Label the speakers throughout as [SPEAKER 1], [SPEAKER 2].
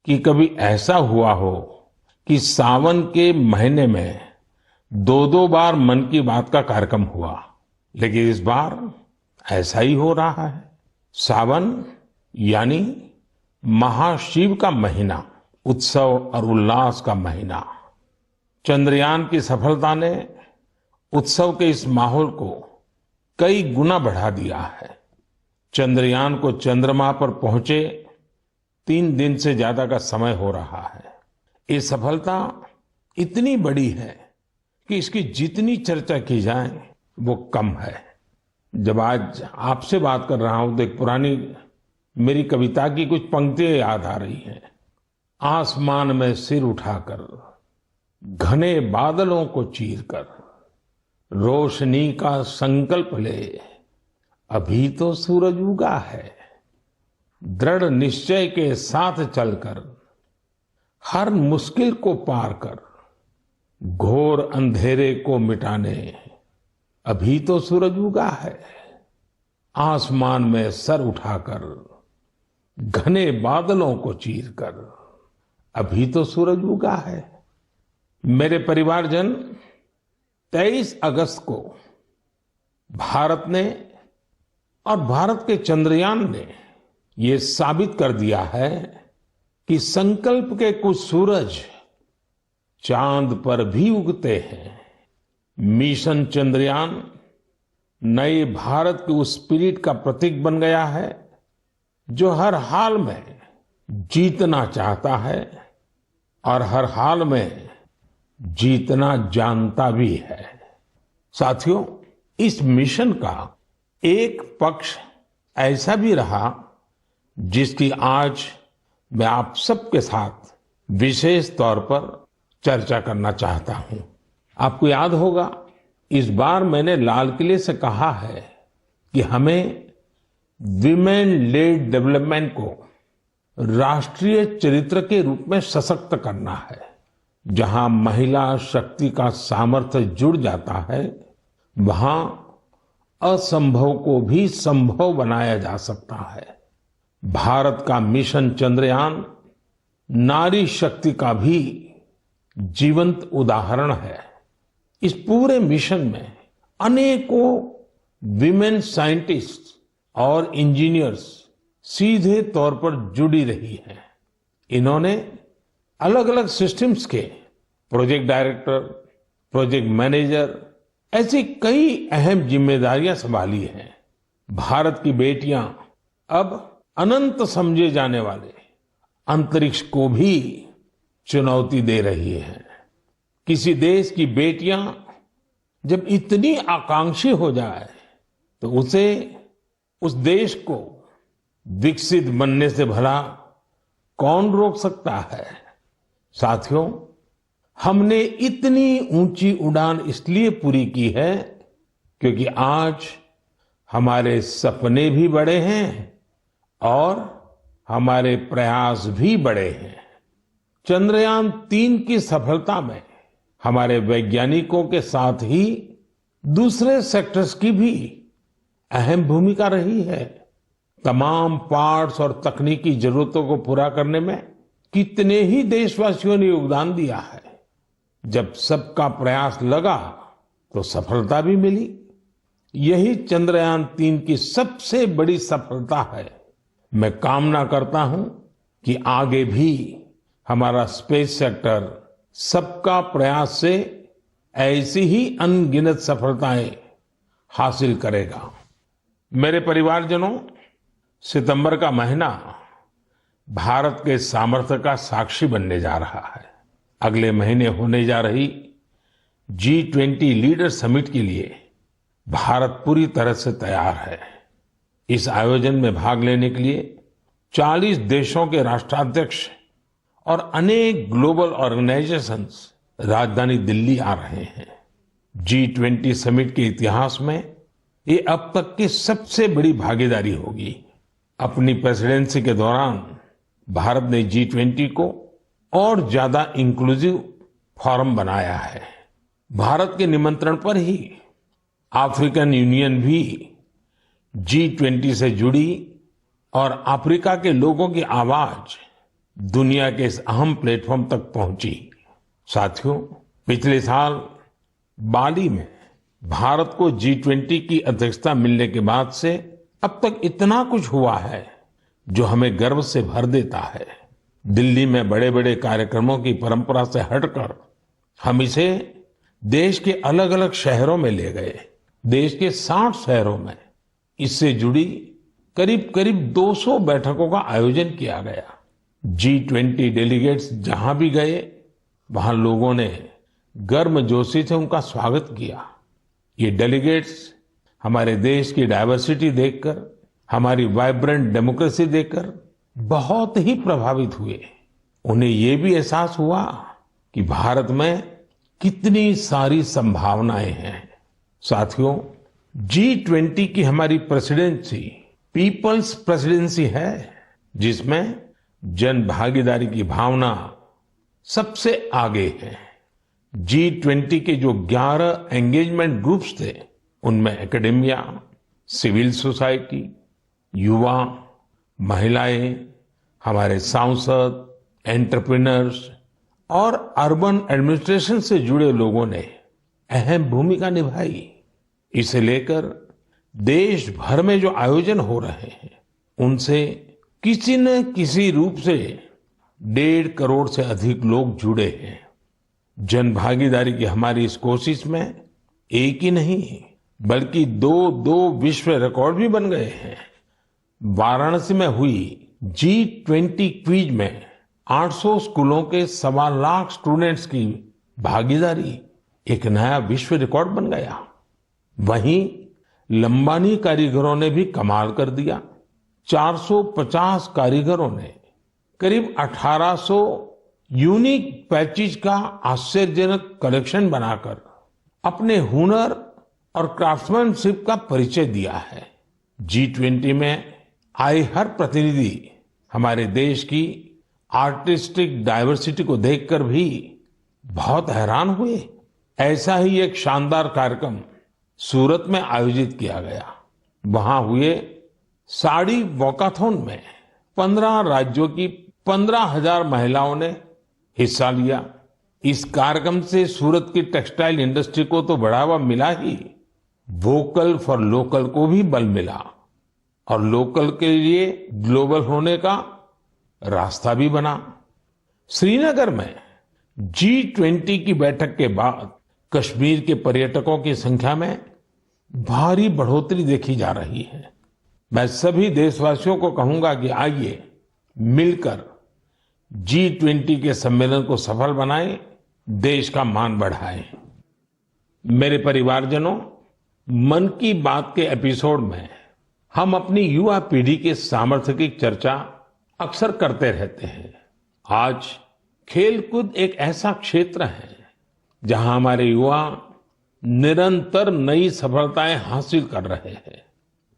[SPEAKER 1] कि कभी ऐसा हुआ हो कि सावन के महीने में दो दो बार मन की बात का कार्यक्रम हुआ, लेकिन इस बार ऐसा ही हो रहा है। सावन यानी महाशिव का महीना, उत्सव और उल्लास का महीना। चंद्रयान की सफलता ने उत्सव के इस माहौल को कई गुना बढ़ा दिया है। चंद्रयान को चंद्रमा पर पहुंचे 3 दिन से ज्यादा का समय हो रहा है। ये सफलता इतनी बड़ी है कि इसकी जितनी चर्चा की जाए वो कम है। जब आज आपसे बात कर रहा हूं तो एक पुरानी मेरी कविता की कुछ पंक्तियां याद आ रही हैं। आसमान में सिर उठाकर, घने बादलों को चीरकर, रोशनी का संकल्प ले, अभी तो सूरज उगा है। दृढ़ निश्चय के साथ चलकर, हर मुश्किल को पार कर, घोर अंधेरे को मिटाने, अभी तो सूरज उगा है। आसमान में सर उठाकर, घने बादलों को चीरकर, अभी तो सूरज उगा है। मेरे परिवारजन, 23 अगस्त को भारत ने और भारत के चंद्रयान ने ये साबित कर दिया है कि संकल्प के कुछ सूरज चांद पर भी उगते हैं। मिशन चंद्रयान नए भारत के उस स्पिरिट का प्रतीक बन गया है जो हर हाल में जीतना चाहता है और हर हाल में जीतना जानता भी है। साथियों, इस मिशन का एक पक्ष ऐसा भी रहा जिसकी आज मैं आप सबके साथ विशेष तौर पर चर्चा करना चाहता हूं। आपको याद होगा, इस बार मैंने लाल किले से कहा है कि हमें विमेन लेड डेवलपमेंट को राष्ट्रीय चरित्र के रूप में सशक्त करना है। जहां महिला शक्ति का सामर्थ्य जुड़ जाता है, वहां असंभव को भी संभव बनाया जा सकता है। भारत का मिशन चंद्रयान नारी शक्ति का भी जीवंत उदाहरण है। इस पूरे मिशन में अनेकों विमेन साइंटिस्ट और इंजीनियर्स सीधे तौर पर जुड़ी रही हैं। इन्होंने अलग अलग सिस्टम्स के प्रोजेक्ट डायरेक्टर, प्रोजेक्ट मैनेजर, ऐसी कई अहम जिम्मेदारियां संभाली हैं। भारत की बेटियां अब अनंत समझे जाने वाले अंतरिक्ष को भी चुनौती दे रही हैं। किसी देश की बेटियां जब इतनी आकांक्षी हो जाए तो उसे, उस देश को विकसित बनने से भला कौन रोक सकता है। साथियों, हमने इतनी ऊंची उड़ान इसलिए पूरी की है क्योंकि आज हमारे सपने भी बड़े हैं और हमारे प्रयास भी बड़े हैं। चंद्रयान 3 की सफलता में हमारे वैज्ञानिकों के साथ ही दूसरे सेक्टर्स की भी अहम भूमिका रही है। तमाम पार्ट्स और तकनीकी जरूरतों को पूरा करने में कितने ही देशवासियों ने योगदान दिया है। जब सबका प्रयास लगा तो सफलता भी मिली। यही चंद्रयान 3 की सबसे बड़ी सफलता है। मैं कामना करता हूं कि आगे भी हमारा स्पेस सेक्टर सबका प्रयास से ऐसी ही अनगिनत सफलताएं हासिल करेगा। मेरे परिवारजनों, सितंबर का महीना भारत के सामर्थ्य का साक्षी बनने जा रहा है। अगले महीने होने जा रही G20 लीडर समिट के लिए भारत पूरी तरह से तैयार है। इस आयोजन में भाग लेने के लिए 40 देशों के राष्ट्राध्यक्ष और अनेक ग्लोबल ऑर्गेनाइजेशंस राजधानी दिल्ली आ रहे हैं। G20 समिट के इतिहास में ये अब तक की सबसे बड़ी भागीदारी होगी। अपनी प्रेसिडेंसी के दौरान भारत ने G20 को और ज्यादा इंक्लूसिव फोरम बनाया है। भारत के निमंत्रण पर ही अफ्रीकन यूनियन भी G20 से जुड़ी और अफ्रीका के लोगों की आवाज दुनिया के इस अहम प्लेटफॉर्म तक पहुंची। साथियों, पिछले साल बाली में भारत को G20 की अध्यक्षता मिलने के बाद से अब तक इतना कुछ हुआ है जो हमें गर्व से भर देता है। दिल्ली में बड़े बड़े कार्यक्रमों की परंपरा से हटकर हम इसे देश के अलग अलग शहरों में ले गए। देश के 60 शहरों में इससे जुड़ी करीब करीब 200 बैठकों का आयोजन किया गया। G20 डेलीगेट्स जहां भी गए वहां लोगों ने गर्मजोशी से उनका स्वागत किया। ये डेलीगेट्स हमारे देश की डाइवर्सिटी देखकर, हमारी वाइब्रेंट डेमोक्रेसी देखकर बहुत ही प्रभावित हुए। उन्हें ये भी एहसास हुआ कि भारत में कितनी सारी संभावनाएं हैं। साथियों, G20 की हमारी प्रेसिडेंसी पीपल्स प्रेसिडेंसी है, जिसमें जन भागीदारी की भावना सबसे आगे है। G20 के जो 11 एंगेजमेंट ग्रुप्स थे, उनमें एकेडेमिया, सिविल सोसाइटी, युवा, महिलाएं, हमारे सांसद, एंटरप्रेन्योर्स और अर्बन एडमिनिस्ट्रेशन से जुड़े लोगों ने अहम भूमिका निभाई। इसे लेकर देश भर में जो आयोजन हो रहे हैं, उनसे किसी न किसी रूप से 1.5 करोड़ से अधिक लोग जुड़े हैं। जन भागीदारी की हमारी इस कोशिश में एक ही नहीं बल्कि दो विश्व रिकॉर्ड भी बन गए हैं। वाराणसी में हुई G20 क्विज में 800 स्कूलों के 1.25 लाख स्टूडेंट्स की भागीदारी एक नया विश्व रिकॉर्ड बन गया। वहीं लंबानी कारीगरों ने भी कमाल कर दिया। 450 कारीगरों ने करीब 1800 यूनिक पैचेज का आश्चर्यजनक कलेक्शन बनाकर अपने हुनर और क्राफ्ट्समैनशिप का परिचय दिया है। G20 में आए हर प्रतिनिधि हमारे देश की आर्टिस्टिक डाइवर्सिटी को देखकर भी बहुत हैरान हुए। ऐसा ही एक शानदार कार्यक्रम सूरत में आयोजित किया गया। वहां हुए साड़ी वॉकाथॉन में 15 राज्यों की 15,000 महिलाओं ने हिस्सा लिया। इस कार्यक्रम से सूरत की टेक्सटाइल इंडस्ट्री को तो बढ़ावा मिला ही, वोकल फॉर लोकल को भी बल मिला और लोकल के लिए ग्लोबल होने का रास्ता भी बना। श्रीनगर में G20 की बैठक के बाद कश्मीर के पर्यटकों की संख्या में भारी बढ़ोतरी देखी जा रही है। मैं सभी देशवासियों को कहूंगा कि आइए मिलकर G20 के सम्मेलन को सफल बनाएं, देश का मान बढ़ाएं। मेरे परिवारजनों, मन की बात के एपिसोड में हम अपनी युवा पीढ़ी के सामर्थ्य की चर्चा अक्सर करते रहते हैं। आज खेलकूद एक ऐसा क्षेत्र है जहां हमारे युवा निरंतर नई सफलताएं हासिल कर रहे हैं।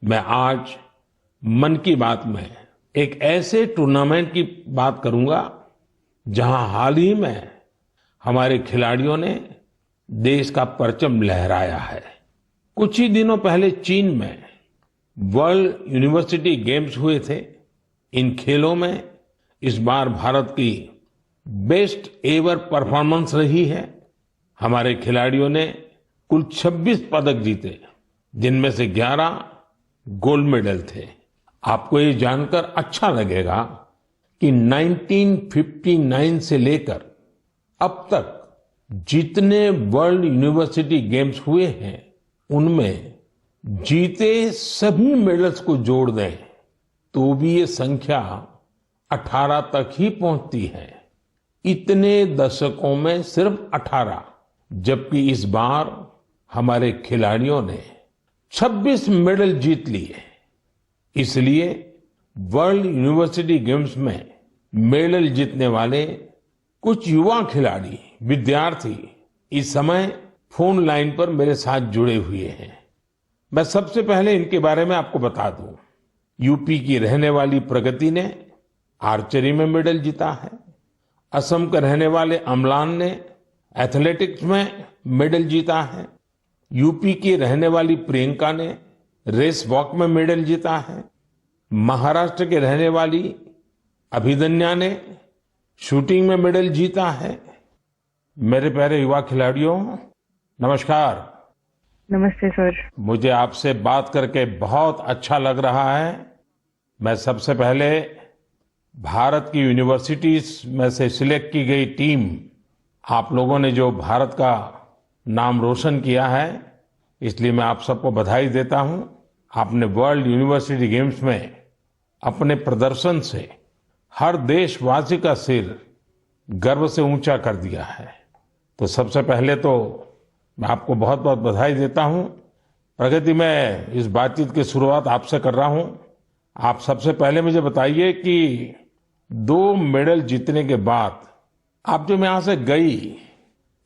[SPEAKER 1] मैं आज मन की बात में एक ऐसे टूर्नामेंट की बात करूंगा जहां हाल ही में हमारे खिलाड़ियों ने देश का परचम लहराया है। कुछ ही दिनों पहले चीन में वर्ल्ड यूनिवर्सिटी गेम्स हुए थे। इन खेलों में इस बार भारत की बेस्ट एवर परफॉर्मेंस रही है। हमारे खिलाड़ियों ने कुल 26 पदक जीते, जिनमें से 11 गोल्ड मेडल थे। आपको ये जानकर अच्छा लगेगा कि 1959 से लेकर अब तक जितने वर्ल्ड यूनिवर्सिटी गेम्स हुए हैं, उनमें जीते सभी मेडल्स को जोड़ दें तो भी ये संख्या 18 तक ही पहुंचती है। इतने दशकों में सिर्फ 18, जबकि इस बार हमारे खिलाड़ियों ने 26 मेडल जीत लिए। इसलिए वर्ल्ड यूनिवर्सिटी गेम्स में मेडल जीतने वाले कुछ युवा खिलाड़ी, विद्यार्थी इस समय फोन लाइन पर मेरे साथ जुड़े हुए हैं। मैं सबसे पहले इनके बारे में आपको बता दूं। यूपी की रहने वाली प्रगति ने आर्चरी में मेडल जीता है। असम के रहने वाले अमलान ने एथलेटिक्स में मेडल जीता है। यूपी की रहने वाली प्रियंका ने रेस वॉक में मेडल जीता है। महाराष्ट्र के रहने वाली अभिदन्या ने शूटिंग में मेडल जीता है। मेरे प्यारे युवा खिलाड़ियों, नमस्कार।
[SPEAKER 2] नमस्ते सर।
[SPEAKER 1] मुझे आपसे बात करके बहुत अच्छा लग रहा है। मैं सबसे पहले भारत की यूनिवर्सिटीज में से सिलेक्ट की गई टीम, आप लोगों ने जो भारत का नाम रोशन किया है, इसलिए मैं आप सबको बधाई देता हूं। आपने वर्ल्ड यूनिवर्सिटी गेम्स में अपने प्रदर्शन से हर देशवासी का सिर गर्व से ऊंचा कर दिया है। तो सबसे पहले तो मैं आपको बहुत बहुत बधाई देता हूं। प्रगति, मैं इस बातचीत की शुरुआत आपसे कर रहा हूं। आप सबसे पहले मुझे बताइए कि 2 मेडल जीतने के बाद आप जब यहां से गई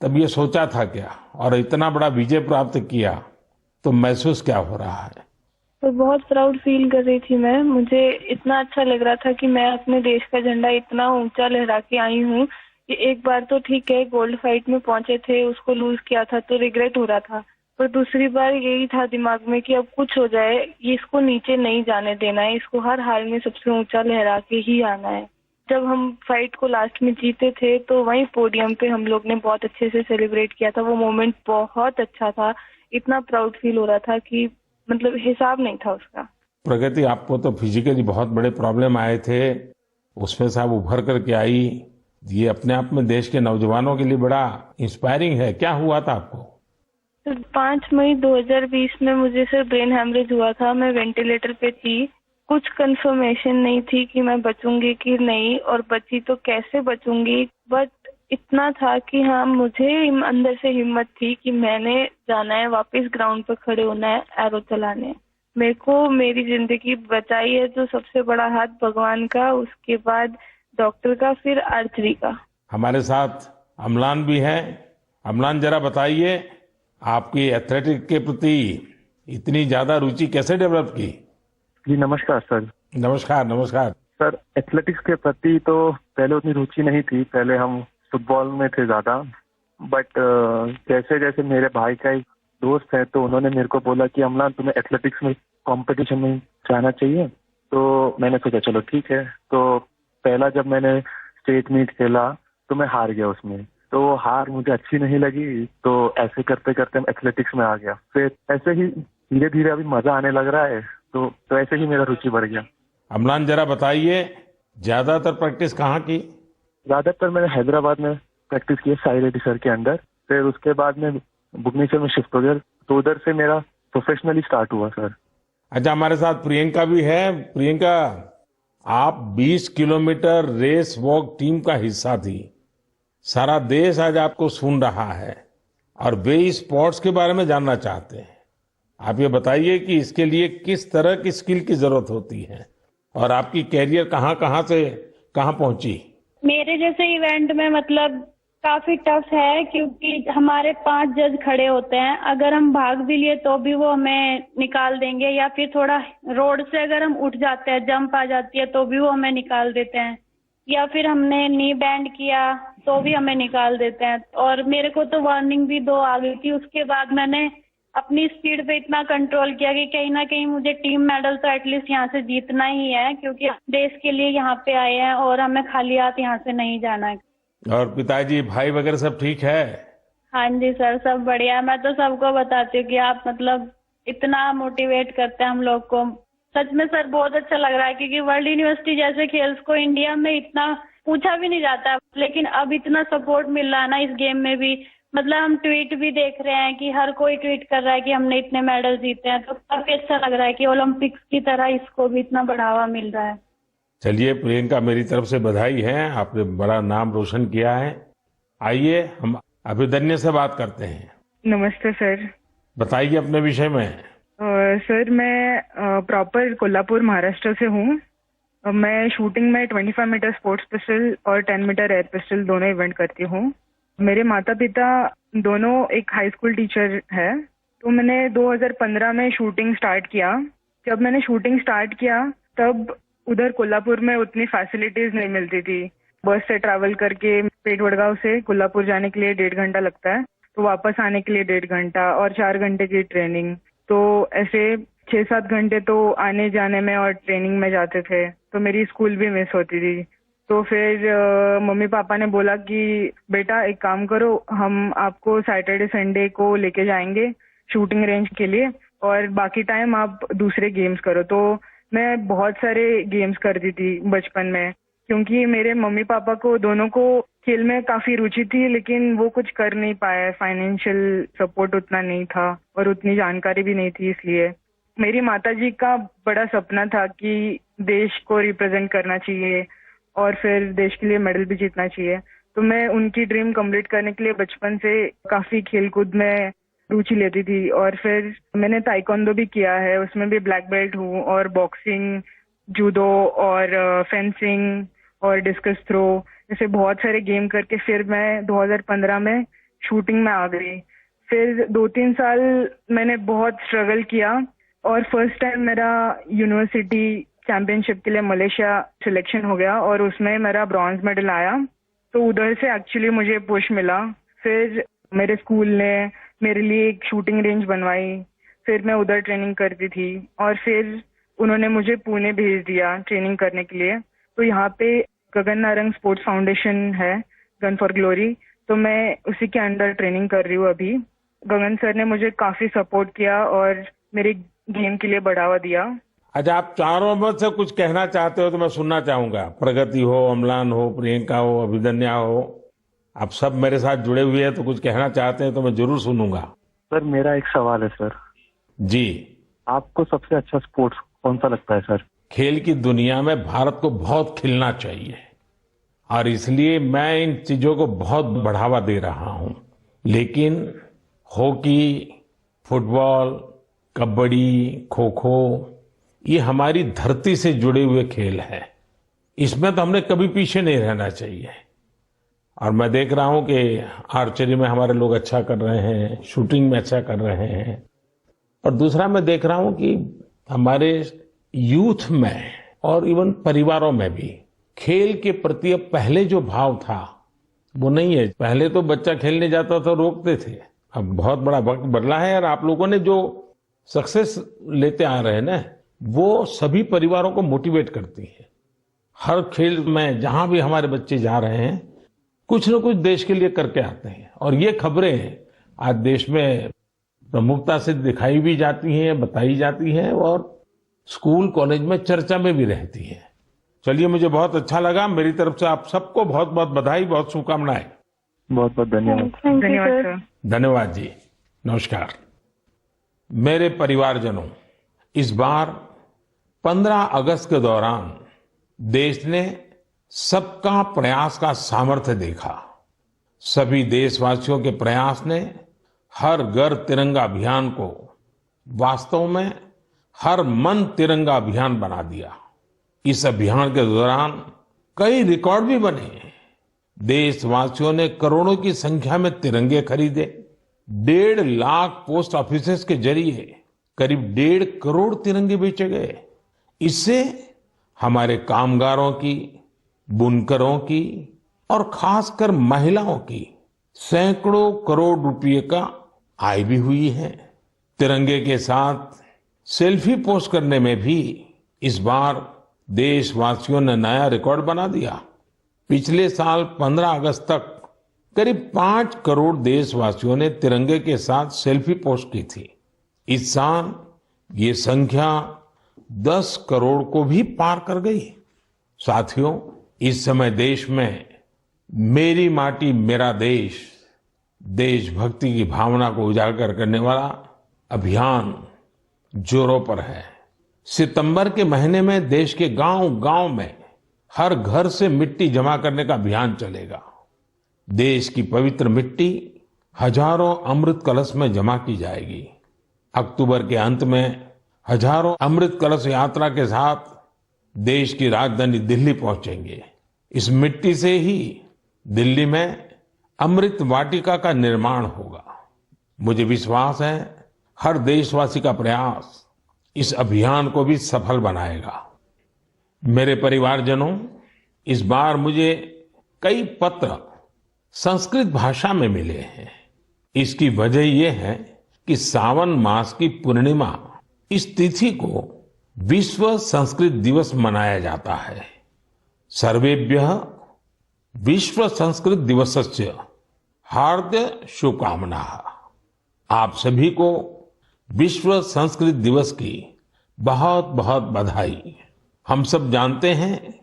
[SPEAKER 1] तब ये सोचा था क्या, और इतना बड़ा विजय प्राप्त किया तो महसूस क्या हो रहा है?
[SPEAKER 2] तो बहुत प्राउड फील कर रही थी मैं। मुझे इतना अच्छा लग रहा था कि मैं अपने देश का झंडा इतना ऊंचा लहरा के आई हूँ कि एक बार तो ठीक है गोल्ड फाइट में पहुंचे थे, उसको लूज किया था तो रिग्रेट हो रहा था, पर दूसरी बार यही था दिमाग में कि अब कुछ हो जाए, ये इसको नीचे नहीं जाने देना है, इसको हर हाल में सबसे ऊंचा लहरा के ही आना है। जब हम फाइट को लास्ट में जीते थे तो वहीं पोडियम पे हम लोग ने बहुत अच्छे से सेलिब्रेट किया था। वो मोमेंट बहुत अच्छा था, इतना प्राउड फील हो रहा था कि मतलब हिसाब नहीं था उसका।
[SPEAKER 1] प्रगति, आपको तो फिजिकली बहुत बड़े प्रॉब्लम आए थे, उसमें से आप उभर करके आई। ये अपने आप में देश के नौजवानों के लिए बड़ा इंस्पायरिंग है। क्या हुआ था आपको?
[SPEAKER 2] 5 मई 2020 में मुझे सर ब्रेन हैमरेज हुआ था। मैं वेंटिलेटर पे थी, कुछ कंफर्मेशन नहीं थी कि मैं बचूंगी कि नहीं, और बची तो कैसे बचूंगी, बट इतना था कि हाँ, मुझे अंदर से हिम्मत थी कि मैंने जाना है, वापस ग्राउंड पर खड़े होना है, एरो चलाने। मेरे को मेरी जिंदगी बचाई है जो सबसे बड़ा हाथ भगवान का, उसके बाद डॉक्टर का, फिर आर्चरी का।
[SPEAKER 1] हमारे साथ अम्लान भी है। अम्लान, जरा बताइए, आपकी एथलेटिक के प्रति इतनी ज्यादा रुचि कैसे डेवलप की?
[SPEAKER 3] जी नमस्कार सर।
[SPEAKER 1] नमस्कार नमस्कार।
[SPEAKER 3] सर, एथलेटिक्स के प्रति तो पहले उतनी रुचि नहीं थी, पहले हम फुटबॉल में थे ज्यादा, बट जैसे जैसे मेरे भाई का एक दोस्त है तो उन्होंने मेरे को बोला कि अम्लान, तुम्हें एथलेटिक्स में कंपटीशन में जाना चाहिए। तो मैंने सोचा चलो ठीक है। तो पहला जब मैंने स्टेट मीट खेला तो मैं हार गया उसमें, तो हार मुझे अच्छी नहीं लगी, तो ऐसे करते करते मैं एथलेटिक्स में आ गया। फिर ऐसे ही धीरे धीरे अभी मजा आने लग रहा है, तो ऐसे ही मेरा रुचि बढ़ गया।
[SPEAKER 1] अम्लान, जरा बताइए, ज्यादातर प्रैक्टिस कहाँ की?
[SPEAKER 3] ज्यादातर मैंने हैदराबाद में प्रैक्टिस की है, साई रेड्डी सर के अंडर। फिर उसके बाद में भुवनेश्वर में शिफ्ट हो गया, तो उधर से मेरा प्रोफेशनली स्टार्ट हुआ सर।
[SPEAKER 1] अच्छा, हमारे साथ प्रियंका भी है। प्रियंका, आप 20 किलोमीटर रेस वॉक टीम का हिस्सा थी। सारा देश आज आपको सुन रहा है और वे इस स्पोर्ट्स के बारे में जानना चाहते हैं। आप ये बताइए कि इसके लिए किस तरह की स्किल की जरूरत होती है और आपकी कैरियर कहाँ कहाँ से कहाँ पहुंची?
[SPEAKER 4] मेरे जैसे इवेंट में मतलब काफी टफ है, क्योंकि हमारे 5 जज खड़े होते हैं। अगर हम भाग भी लिए तो भी वो हमें निकाल देंगे, या फिर थोड़ा रोड से अगर हम उठ जाते हैं, जंप आ जाती है तो भी वो हमें निकाल देते हैं, या फिर हमने नी बैंड किया तो भी हमें निकाल देते हैं। और मेरे को तो वार्निंग भी 2 आ गई थी। उसके बाद मैंने अपनी स्पीड पे इतना कंट्रोल किया कि कहीं ना कहीं मुझे टीम मेडल तो एटलीस्ट यहाँ से जीतना ही है, क्योंकि देश के लिए यहाँ पे आए हैं और हमें खाली हाथ यहाँ से नहीं जाना है।
[SPEAKER 1] और पिताजी, भाई वगैरह सब ठीक है?
[SPEAKER 4] हाँ जी सर, सब बढ़िया। मैं तो सबको बताती हूँ कि आप मतलब इतना मोटिवेट करते हैं हम लोग को। सच में सर बहुत अच्छा लग रहा है, क्योंकि वर्ल्ड यूनिवर्सिटी जैसे खेल्स को इंडिया में इतना पूछा भी नहीं जाता, लेकिन अब इतना सपोर्ट मिल रहा है ना इस गेम में भी। मतलब हम ट्वीट भी देख रहे हैं कि हर कोई ट्वीट कर रहा है कि हमने इतने मेडल जीते हैं, तो काफी अच्छा लग रहा है कि ओलंपिक्स की तरह इसको भी इतना बढ़ावा मिल रहा है।
[SPEAKER 1] चलिए प्रियंका, मेरी तरफ से बधाई है, आपने बड़ा नाम रोशन किया है। आइए हम अभिदन्य से बात करते हैं।
[SPEAKER 2] नमस्ते सर।
[SPEAKER 1] बताइए अपने विषय में।
[SPEAKER 2] सर, मैं प्रॉपर कोल्हापुर महाराष्ट्र से हूँ। मैं शूटिंग में 25 मीटर स्पोर्ट्स पिस्टल और 10 मीटर एयर पिस्टल दोनों इवेंट करती हूँ। मेरे माता पिता दोनों एक हाई स्कूल टीचर है, तो मैंने 2015 में शूटिंग स्टार्ट किया। जब मैंने शूटिंग स्टार्ट किया तब उधर कोल्हापुर में उतनी फैसिलिटीज नहीं मिलती थी। बस से ट्रैवल करके पेट वडगांव से कोल्हापुर जाने के लिए 1.5 घंटा लगता है, तो वापस आने के लिए 1.5 घंटा और 4 घंटे की ट्रेनिंग। तो ऐसे 6-7 घंटे तो आने जाने में और ट्रेनिंग में जाते थे, तो मेरी स्कूल भी मिस होती थी।
[SPEAKER 5] तो फिर मम्मी पापा ने बोला कि बेटा एक काम करो, हम आपको सैटरडे संडे को लेके जाएंगे शूटिंग रेंज के लिए और बाकी टाइम आप दूसरे गेम्स करो। तो मैं बहुत सारे गेम्स करती थी बचपन में, क्योंकि मेरे मम्मी पापा को दोनों को खेल में काफी रुचि थी, लेकिन वो कुछ कर नहीं पाए, फाइनेंशियल सपोर्ट उतना नहीं था और उतनी जानकारी भी नहीं थी। इसलिए मेरी माताजी का बड़ा सपना था कि देश को रिप्रेजेंट करना चाहिए और फिर देश के लिए मेडल भी जीतना चाहिए। तो मैं उनकी ड्रीम कंप्लीट करने के लिए बचपन से काफी खेलकूद में रुचि लेती थी और फिर मैंने ताइक्वांडो भी किया है, उसमें भी ब्लैक बेल्ट हूँ और बॉक्सिंग, जूडो और फेंसिंग और डिस्कस थ्रो, ऐसे बहुत सारे गेम करके फिर मैं 2015 में शूटिंग में आ गई। फिर 2-3 साल मैंने बहुत स्ट्रगल किया और फर्स्ट टाइम मेरा यूनिवर्सिटी चैंपियनशिप के लिए मलेशिया सिलेक्शन हो गया और उसमें मेरा ब्रॉन्ज मेडल आया। तो उधर से एक्चुअली मुझे पुश मिला। फिर मेरे स्कूल ने मेरे लिए एक शूटिंग रेंज बनवाई, फिर मैं उधर ट्रेनिंग करती थी और फिर उन्होंने मुझे पुणे भेज दिया ट्रेनिंग करने के लिए। तो यहाँ पे गगन नारंग स्पोर्ट्स फाउंडेशन है, गन फॉर ग्लोरी, तो मैं उसी के अंडर ट्रेनिंग कर रही हूँ अभी। गगन सर ने मुझे काफी सपोर्ट किया और मेरे गेम के लिए बढ़ावा दिया।
[SPEAKER 1] अच्छा, आप चारों में से कुछ कहना चाहते हो तो मैं सुनना चाहूंगा। प्रगति हो, अम्लान हो, प्रियंका हो, अभिदन्या हो, आप सब मेरे साथ जुड़े हुए हैं तो कुछ कहना चाहते हैं तो मैं जरूर सुनूंगा।
[SPEAKER 3] सर मेरा एक सवाल है सर।
[SPEAKER 1] जी।
[SPEAKER 3] आपको सबसे अच्छा स्पोर्ट्स कौन सा लगता है सर?
[SPEAKER 1] खेल की दुनिया में भारत को बहुत खिलना चाहिए और इसलिए मैं इन चीजों को बहुत बढ़ावा दे रहा हूं। लेकिन हॉकी, फुटबॉल, कबड्डी, खो खो, ये हमारी धरती से जुड़े हुए खेल हैं। इसमें तो हमने कभी पीछे नहीं रहना चाहिए। और मैं देख रहा हूं कि आर्चरी में हमारे लोग अच्छा कर रहे हैं, शूटिंग में अच्छा कर रहे हैं। और दूसरा मैं देख रहा हूं कि हमारे यूथ में और इवन परिवारों में भी खेल के प्रति अब पहले जो भाव था वो नहीं है। पहले तो बच्चा खेलने जाता था रोकते थे, अब बहुत बड़ा वक्त बदला है और आप लोगों ने जो सक्सेस लेते आ रहे हैं ना, वो सभी परिवारों को मोटिवेट करती है। हर खेल में जहां भी हमारे बच्चे जा रहे हैं कुछ न कुछ देश के लिए करके आते हैं और ये खबरें आज देश में प्रमुखता से दिखाई भी जाती हैं, बताई जाती हैं और स्कूल कॉलेज में चर्चा में भी रहती है। चलिए, मुझे बहुत अच्छा लगा। मेरी तरफ से आप सबको बहुत बहुत बधाई, बहुत शुभकामनाएं।
[SPEAKER 3] बहुत बहुत धन्यवाद।
[SPEAKER 5] धन्यवाद सर।
[SPEAKER 1] धन्यवाद जी, नमस्कार। मेरे परिवारजनों, इस बार 15 अगस्त के दौरान देश ने सबका प्रयास का सामर्थ्य देखा। सभी देशवासियों के प्रयास ने हर घर तिरंगा अभियान को वास्तव में हर मन तिरंगा अभियान बना दिया। इस अभियान के दौरान कई रिकॉर्ड भी बने। देशवासियों ने करोड़ों की संख्या में तिरंगे खरीदे। 1.5 लाख पोस्ट ऑफिसेस के जरिए करीब 1.5 करोड़ तिरंगे बेचे गए। इससे हमारे कामगारों की, बुनकरों की और खासकर महिलाओं की सैकड़ों करोड़ रुपए का आय भी हुई है। तिरंगे के साथ सेल्फी पोस्ट करने में भी इस बार देशवासियों ने नया रिकॉर्ड बना दिया। पिछले साल 15 अगस्त तक करीब 5 करोड़ देशवासियों ने तिरंगे के साथ सेल्फी पोस्ट की थी। इस साल ये संख्या 10 करोड़ को भी पार कर गई। साथियों, इस समय देश में मेरी माटी मेरा देश, देशभक्ति की भावना को उजागर करने वाला अभियान जोरों पर है। सितंबर के महीने में देश के गांव-गांव में हर घर से मिट्टी जमा करने का अभियान चलेगा। देश की पवित्र मिट्टी हजारों अमृत कलश में जमा की जाएगी। अक्टूबर के अंत में हजारों अमृत कलश यात्रा के साथ देश की राजधानी दिल्ली पहुंचेंगे। इस मिट्टी से ही दिल्ली में अमृत वाटिका का निर्माण होगा। मुझे विश्वास है हर देशवासी का प्रयास इस अभियान को भी सफल बनाएगा। मेरे परिवारजनों, इस बार मुझे कई पत्र संस्कृत भाषा में मिले हैं। इसकी वजह यह है कि सावन मास की पूर्णिमा इस तिथि को विश्व संस्कृत दिवस मनाया जाता है। सर्वेभ्यः विश्व संस्कृत दिवसस्य हार्दिक शुभकामनाः। आप सभी को विश्व संस्कृत दिवस की बहुत बहुत बधाई। हम सब जानते हैं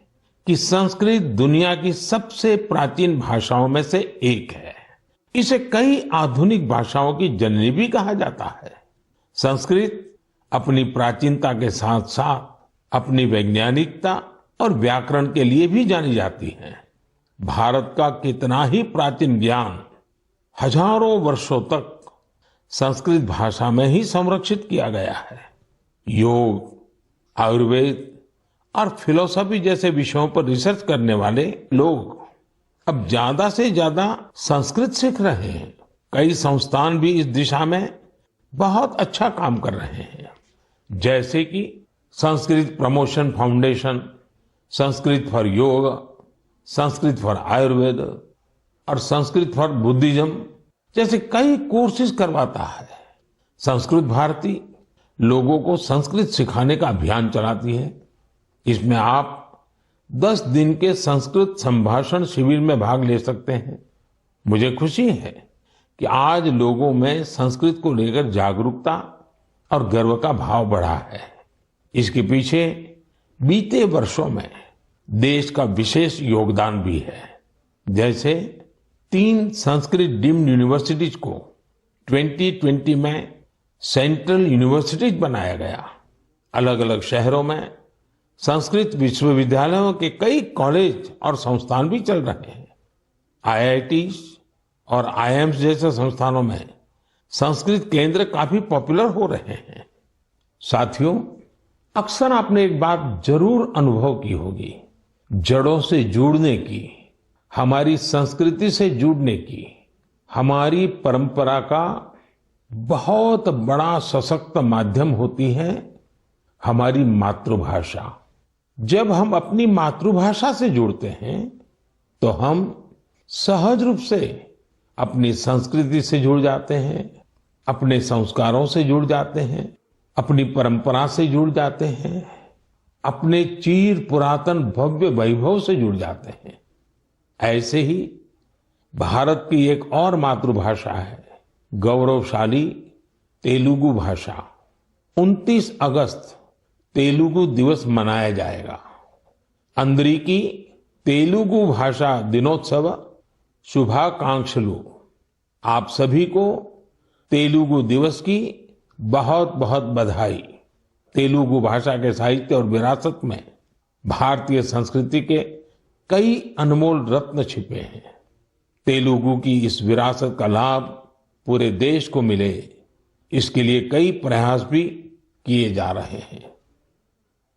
[SPEAKER 1] कि संस्कृत दुनिया की सबसे प्राचीन भाषाओं में से एक है। इसे कई आधुनिक भाषाओं की जननी भी कहा जाता है। संस्कृत अपनी प्राचीनता के साथ साथ अपनी वैज्ञानिकता और व्याकरण के लिए भी जानी जाती है। भारत का कितना ही प्राचीन ज्ञान हजारों वर्षों तक संस्कृत भाषा में ही संरक्षित किया गया है। योग, आयुर्वेद और फिलॉसफी जैसे विषयों पर रिसर्च करने वाले लोग अब ज्यादा से ज्यादा संस्कृत सीख रहे हैं। कई संस्थान भी इस दिशा में बहुत अच्छा काम कर रहे हैं, जैसे कि Sanskrit promotion foundation, Sanskrit for योग, संस्कृत फॉर आयुर्वेद और संस्कृत फॉर बुद्धिज्म जैसे कई कोर्सेज करवाता है। संस्कृत भारती लोगों को संस्कृत सिखाने का अभियान चलाती है। इसमें आप 10 दिन के संस्कृत संभाषण शिविर में भाग ले सकते हैं। मुझे खुशी है कि आज लोगों में संस्कृत को लेकर जागरूकता और गर्व का भाव बढ़ा है। इसके पीछे बीते वर्षों में देश का विशेष योगदान भी है। जैसे 3 संस्कृत डीम्ड यूनिवर्सिटीज को 2020 में सेंट्रल यूनिवर्सिटीज बनाया गया। अलग अलग शहरों में संस्कृत विश्वविद्यालयों के कई कॉलेज और संस्थान भी चल रहे हैं। आईआईटीज और आईआईएम्स जैसे संस्थानों में संस्कृत केंद्र काफी पॉपुलर हो रहे हैं। साथियों, अक्सर आपने एक बात जरूर अनुभव की होगी, जड़ों से जुड़ने की, हमारी संस्कृति से जुड़ने की, हमारी परंपरा का बहुत बड़ा सशक्त माध्यम होती है हमारी मातृभाषा। जब हम अपनी मातृभाषा से जुड़ते हैं तो हम सहज रूप से अपनी संस्कृति से जुड़ जाते हैं, अपने संस्कारों से जुड़ जाते हैं, अपनी परंपरा से जुड़ जाते हैं, अपने चिर पुरातन भव्य वैभव से जुड़ जाते हैं। ऐसे ही भारत की एक और मातृभाषा है, गौरवशाली तेलुगु भाषा। 29 अगस्त तेलुगु दिवस मनाया जाएगा। अंदरिकी तेलुगु भाषा दिनोत्सव शुभाकांक्षलु। आप सभी को तेलुगु दिवस की बहुत बहुत बधाई। तेलुगु भाषा के साहित्य और विरासत में भारतीय संस्कृति के कई अनमोल रत्न छिपे हैं। तेलुगु की इस विरासत का लाभ पूरे देश को मिले, इसके लिए कई प्रयास भी किए जा रहे हैं।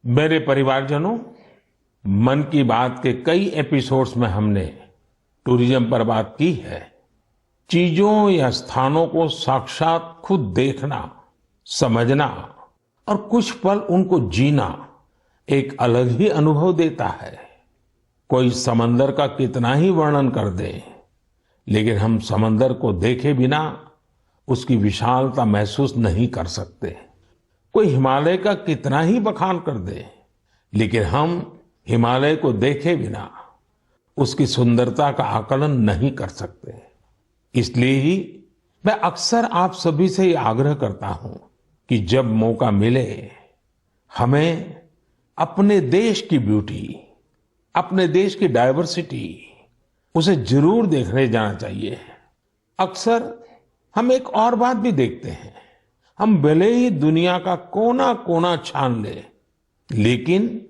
[SPEAKER 1] मेरे परिवारजनों, मन की बात के कई एपिसोड्स में हमने टूरिज्म पर बात की है। चीजों या स्थानों को साक्षात खुद देखना, समझना और कुछ पल उनको जीना एक अलग ही अनुभव देता है। कोई समंदर का कितना ही वर्णन कर दे, लेकिन हम समंदर को देखे बिना उसकी विशालता महसूस नहीं कर सकते। कोई हिमालय का कितना ही बखान कर दे, लेकिन हम हिमालय को देखे बिना उसकी सुंदरता का आकलन नहीं कर सकते। इसलिए ही मैं अक्सर आप सभी से ये आग्रह करता हूं कि जब मौका मिले हमें अपने देश की ब्यूटी, अपने देश की डायवर्सिटी, उसे जरूर देखने जाना चाहिए। अक्सर हम एक और बात भी देखते हैं, हम भले ही दुनिया का कोना कोना छान ले, लेकिन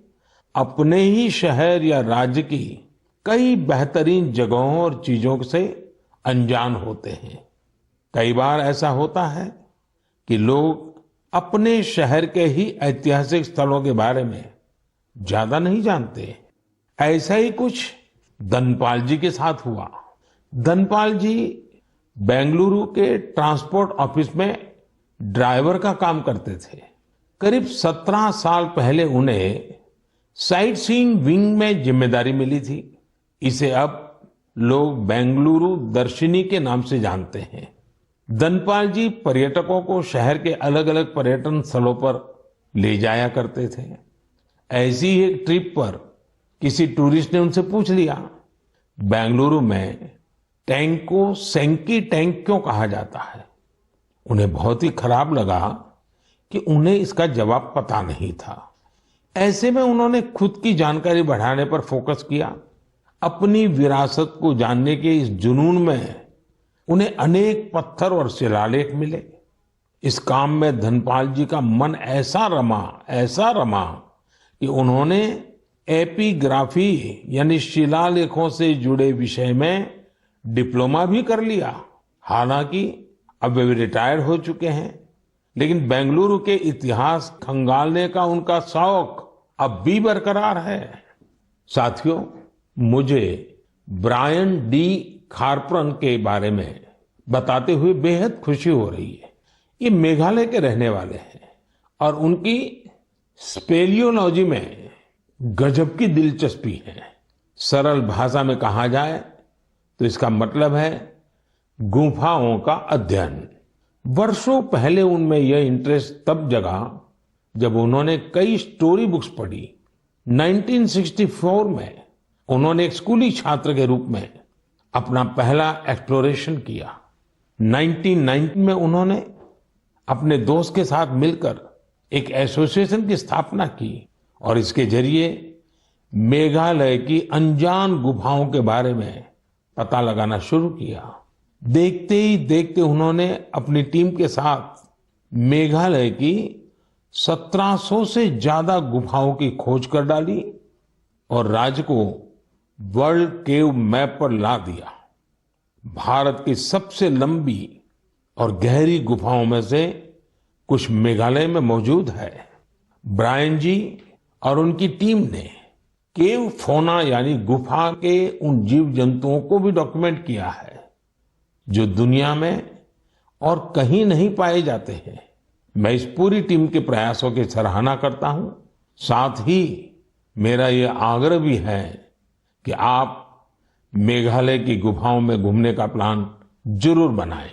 [SPEAKER 1] अपने ही शहर या राज्य की कई बेहतरीन जगहों और चीजों से अनजान होते हैं। कई बार ऐसा होता है कि लोग अपने शहर के ही ऐतिहासिक स्थलों के बारे में ज्यादा नहीं जानते। ऐसा ही कुछ धनपाल जी के साथ हुआ। धनपाल जी बेंगलुरु के ट्रांसपोर्ट ऑफिस में ड्राइवर का काम करते थे। करीब 17 साल पहले उन्हें साइट सीइंग विंग में जिम्मेदारी मिली थी। इसे अब लोग बेंगलुरु दर्शिनी के नाम से जानते हैं। धनपाल जी पर्यटकों को शहर के अलग अलग पर्यटन स्थलों पर ले जाया करते थे। ऐसी ही एक ट्रिप पर किसी टूरिस्ट ने उनसे पूछ लिया, बेंगलुरु में टैंक को सेंकी टैंक क्यों कहा जाता है? उन्हें बहुत ही खराब लगा कि उन्हें इसका जवाब पता नहीं था। ऐसे में उन्होंने खुद की जानकारी बढ़ाने पर फोकस किया। अपनी विरासत को जानने के इस जुनून में उन्हें अनेक पत्थर और शिलालेख मिले। इस काम में धनपाल जी का मन ऐसा रमा कि उन्होंने एपिग्राफी यानी शिलालेखों से जुड़े विषय में डिप्लोमा भी कर लिया। हालांकि अब वे रिटायर्ड हो चुके हैं, लेकिन बेंगलुरु के इतिहास खंगालने का उनका शौक अब भी बरकरार है। साथियों, मुझे ब्रायन डी खारप्रन के बारे में बताते हुए बेहद खुशी हो रही है। ये मेघालय के रहने वाले हैं और उनकी स्पेलियोलॉजी में गजब की दिलचस्पी है। सरल भाषा में कहा जाए तो इसका मतलब है गुफाओं का अध्ययन। वर्षों पहले उनमें यह इंटरेस्ट तब जगा जब उन्होंने कई स्टोरी बुक्स पढ़ी। 1964 में उन्होंने एक स्कूली छात्र के रूप में अपना पहला एक्सप्लोरेशन किया। 1990 में उन्होंने अपने दोस्त के साथ मिलकर एक एसोसिएशन की स्थापना की और इसके जरिए मेघालय की अनजान गुफाओं के बारे में पता लगाना शुरू किया। देखते ही देखते उन्होंने अपनी टीम के साथ मेघालय की 1700 से ज्यादा गुफाओं की खोज कर डाली और राज्य को वर्ल्ड केव मैप पर ला दिया। भारत की सबसे लंबी और गहरी गुफाओं में से कुछ मेघालय में मौजूद है। ब्रायन जी और उनकी टीम ने केव फौना यानी गुफा के उन जीव जंतुओं को भी डॉक्यूमेंट किया है जो दुनिया में और कहीं नहीं पाए जाते हैं। मैं इस पूरी टीम के प्रयासों की सराहना करता हूं। साथ ही मेरा ये आग्रह भी है कि आप मेघालय की गुफाओं में घूमने का प्लान जरूर बनाएं।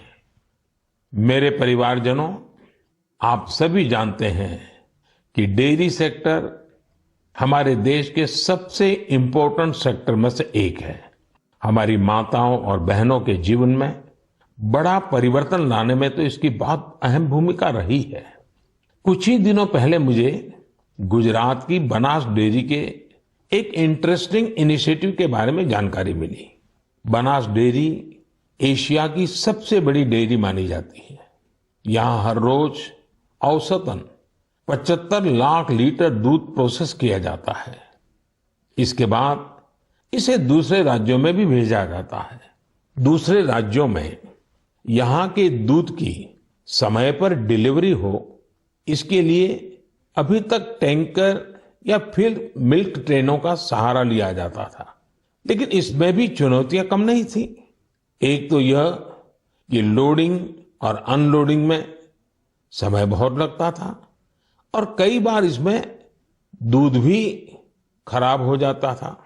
[SPEAKER 1] मेरे परिवारजनों, आप सभी जानते हैं कि डेयरी सेक्टर हमारे देश के सबसे इम्पोर्टेंट सेक्टर में से एक है। हमारी माताओं और बहनों के जीवन में बड़ा परिवर्तन लाने में तो इसकी बहुत अहम भूमिका रही है। कुछ ही दिनों पहले मुझे गुजरात की बनास डेयरी के एक इंटरेस्टिंग इनिशिएटिव के बारे में जानकारी मिली। बनास डेयरी एशिया की सबसे बड़ी डेयरी मानी जाती है। यहाँ हर रोज औसतन 75 लाख लीटर दूध प्रोसेस किया जाता है। इसके बाद इसे दूसरे राज्यों में भी भेजा जाता है। दूसरे राज्यों में यहाँ के दूध की समय पर डिलीवरी हो, इसके लिए अभी तक टैंकर या फिर मिल्क ट्रेनों का सहारा लिया जाता था, लेकिन इसमें भी चुनौतियां कम नहीं थी। एक तो यह कि लोडिंग और अनलोडिंग में समय बहुत लगता था और कई बार इसमें दूध भी खराब हो जाता था।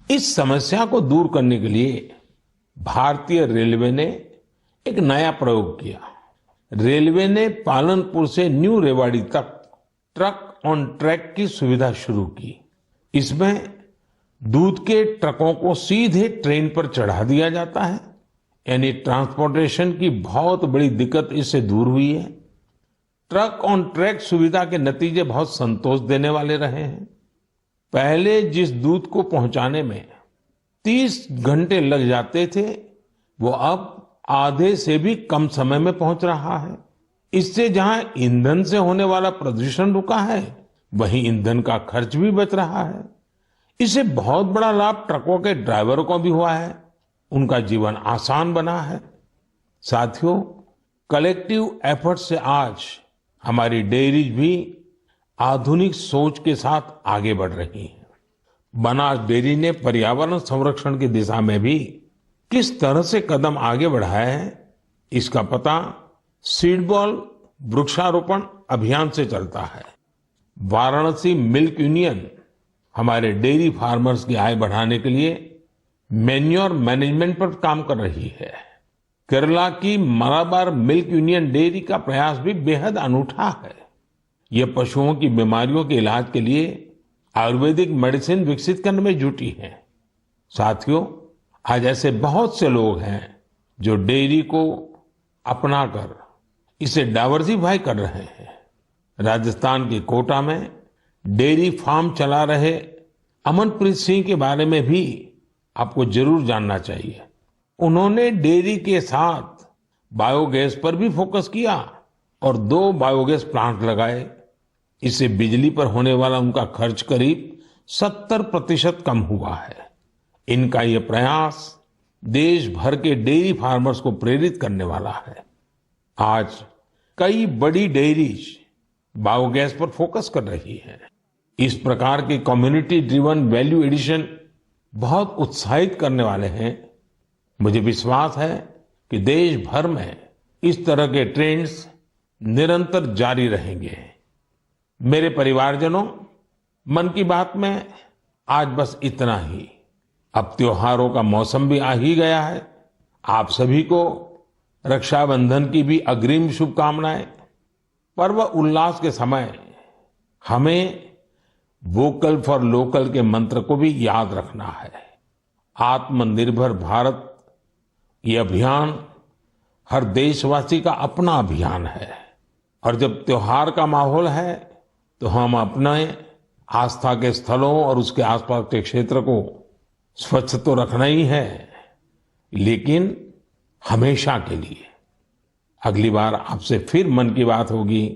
[SPEAKER 1] इस समस्या को दूर करने के लिए भारतीय रेलवे ने एक नया प्रयोग किया। रेलवे ने पालनपुर से न्यू रेवाड़ी तक ट्रक ऑन ट्रैक की सुविधा शुरू की। इसमें दूध के ट्रकों को सीधे ट्रेन पर चढ़ा दिया जाता है, यानी ट्रांसपोर्टेशन की बहुत बड़ी दिक्कत इससे दूर हुई है। ट्रक ऑन ट्रैक सुविधा के नतीजे बहुत संतोष देने वाले रहे हैं। पहले जिस दूध को पहुंचाने में 30 घंटे लग जाते थे, वो अब आधे से भी कम समय में पहुंच रहा है। इससे जहां ईंधन से होने वाला प्रदूषण रुका है, वहीं ईंधन का खर्च भी बच रहा है। इससे बहुत बड़ा लाभ ट्रकों के ड्राइवरों को भी हुआ है, उनका जीवन आसान बना है। साथियों, कलेक्टिव एफर्ट से आज हमारी डेयरीज भी आधुनिक सोच के साथ आगे बढ़ रही हैं। बनास डेयरी ने पर्यावरण संरक्षण की दिशा में भी किस तरह से कदम आगे बढ़ाया है, इसका पता सीडबॉल वृक्षारोपण अभियान से चलता है। वाराणसी मिल्क यूनियन हमारे डेयरी फार्मर्स की आय बढ़ाने के लिए मैन्योर मैनेजमेंट पर काम कर रही है। केरला की मलाबार मिल्क यूनियन डेयरी का प्रयास भी बेहद अनूठा है। यह पशुओं की बीमारियों के इलाज के लिए आयुर्वेदिक मेडिसिन विकसित करने में जुटी है। साथियों, आज ऐसे बहुत से लोग हैं जो डेयरी को अपनाकर इसे डाइवर्सिफाई कर रहे हैं। राजस्थान के कोटा में डेयरी फार्म चला रहे अमनप्रीत सिंह के बारे में भी आपको जरूर जानना चाहिए। उन्होंने डेयरी के साथ बायोगैस पर भी फोकस किया और 2 बायोगैस प्लांट लगाए। इससे बिजली पर होने वाला उनका खर्च करीब 70% कम हुआ है। इनका ये प्रयास देश भर के डेयरी फार्मर्स को प्रेरित करने वाला है। आज कई बड़ी डेयरीज बायोगैस पर फोकस कर रही है। इस प्रकार के कम्युनिटी ड्रिवन वैल्यू एडिशन बहुत उत्साहित करने वाले हैं। मुझे विश्वास है कि देश भर में इस तरह के ट्रेंड्स निरंतर जारी रहेंगे। मेरे परिवारजनों, मन की बात में आज बस इतना ही। अब त्योहारों का मौसम भी आ ही गया है। आप सभी को रक्षाबंधन की भी अग्रिम शुभकामनाएं। पर्व उल्लास के समय हमें वोकल फॉर लोकल के मंत्र को भी याद रखना है। आत्मनिर्भर भारत ये अभियान हर देशवासी का अपना अभियान है और जब त्योहार का माहौल है तो हम अपने आस्था के स्थलों और उसके आसपास के क्षेत्र को स्वच्छ तो रखना ही है, लेकिन हमेशा के लिए। अगली बार आपसे फिर मन की बात होगी,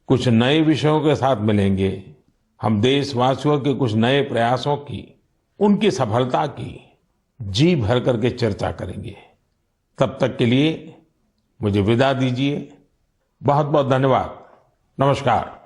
[SPEAKER 1] कुछ नए विषयों के साथ मिलेंगे। हम देशवासियों के कुछ नए प्रयासों की, उनकी सफलता की जी भर करके चर्चा करेंगे। तब तक के लिए मुझे विदा दीजिए। बहुत बहुत धन्यवाद। नमस्कार।